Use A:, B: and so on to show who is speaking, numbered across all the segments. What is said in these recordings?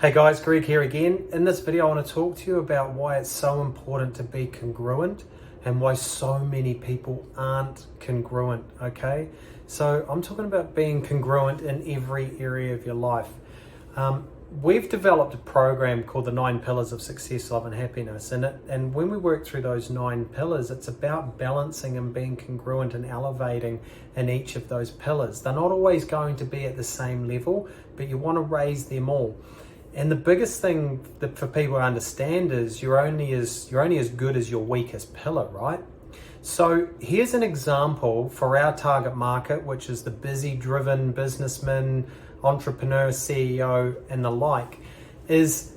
A: Hey guys, Greg here again. In this video I want to talk to you about why it's so important to be congruent and why so many people aren't congruent, okay? So I'm talking about being congruent in every area of your life. We've developed a program called the 9 Pillars of Success, Love and Happiness, and when we work through those 9 pillars, it's about balancing and being congruent and elevating in each of those pillars. They're not always going to be at the same level, but you want to raise them all. And the biggest thing that for people to understand is you're only as good as your weakest pillar, right? So here's an example for our target market, which is the busy, driven businessman, entrepreneur, CEO, and the like, is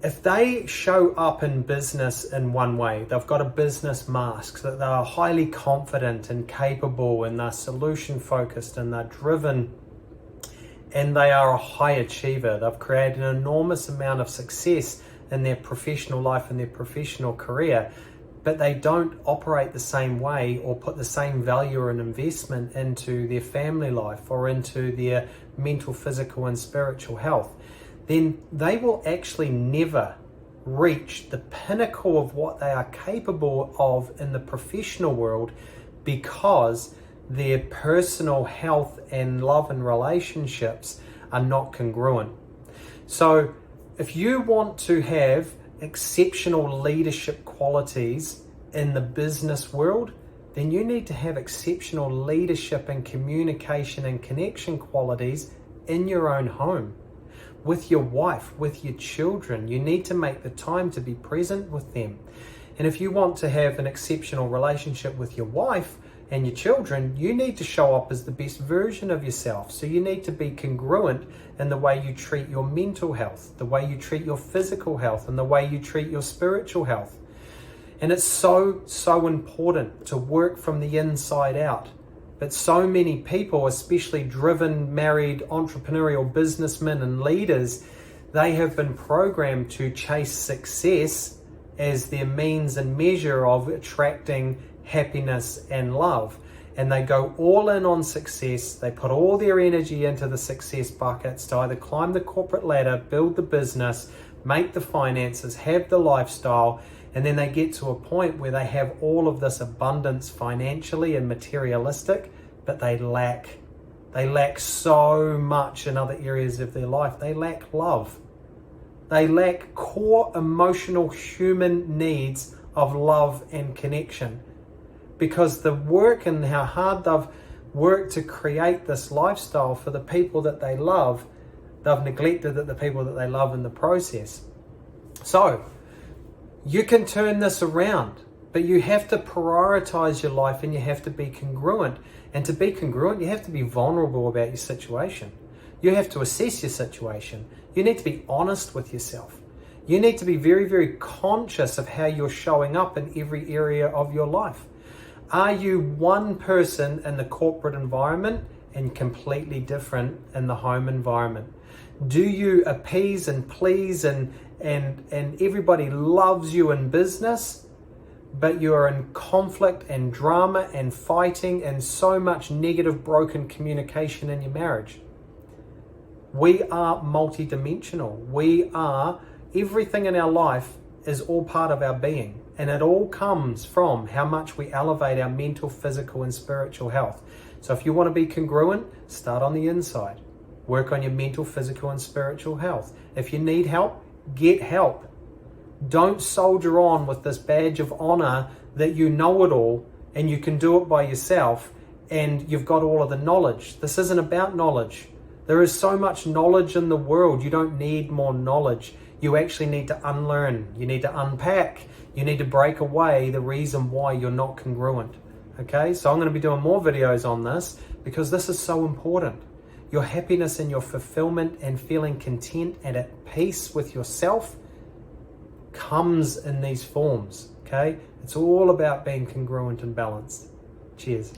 A: if they show up in business in one way, they've got a business mask, that they're highly confident and capable, and they're solution focused, and they're driven, and they are a high achiever. They've created an enormous amount of success in their professional life and their professional career, but they don't operate the same way or put the same value or an investment into their family life or into their mental, physical, and spiritual health, then they will actually never reach the pinnacle of what they are capable of in the professional world, because their personal health and love and relationships are not congruent. So if you want to have exceptional leadership qualities in the business world, then you need to have exceptional leadership and communication and connection qualities in your own home, with your wife, with your children. You need to make the time to be present with them. And if you want to have an exceptional relationship with your wife and your children, you need to show up as the best version of yourself. So you need to be congruent in the way you treat your mental health, the way you treat your physical health, and the way you treat your spiritual health. And it's so important to work from the inside out. But so many people, especially driven, married, entrepreneurial businessmen and leaders, they have been programmed to chase success as their means and measure of attracting happiness and love. And they go all in on success. They put all their energy into the success buckets to either climb the corporate ladder, build the business, make the finances, have the lifestyle, and then they get to a point where they have all of this abundance financially and materialistic, but they lack so much in other areas of their life. They lack love. They lack core emotional human needs of love and connection, because the work and how hard they've worked to create this lifestyle for the people that they love, they've neglected the people that they love in the process. So you can turn this around, but you have to prioritize your life and you have to be congruent. And to be congruent, you have to be vulnerable about your situation. You have to assess your situation. You need to be honest with yourself. You need to be very, very conscious of how you're showing up in every area of your life. Are you one person in the corporate environment and completely different in the home environment? Do you appease and please and everybody loves you in business, but you're in conflict and drama and fighting and so much negative, broken communication in your marriage? We are multidimensional. Everything in our life is all part of our being. And it all comes from how much we elevate our mental, physical, and spiritual health. So if you want to be congruent, start on the inside. Work on your mental, physical, and spiritual health. If you need help, get help. Don't soldier on with this badge of honor that you know it all and you can do it by yourself and you've got all of the knowledge. This isn't about knowledge. There is so much knowledge in the world. You don't need more knowledge. You actually need to unlearn. You need to unpack. You need to break away the reason why you're not congruent. Okay, so I'm going to be doing more videos on this because this is so important. Your happiness and your fulfillment and feeling content and at peace with yourself comes in these forms. Okay, it's all about being congruent and balanced. Cheers.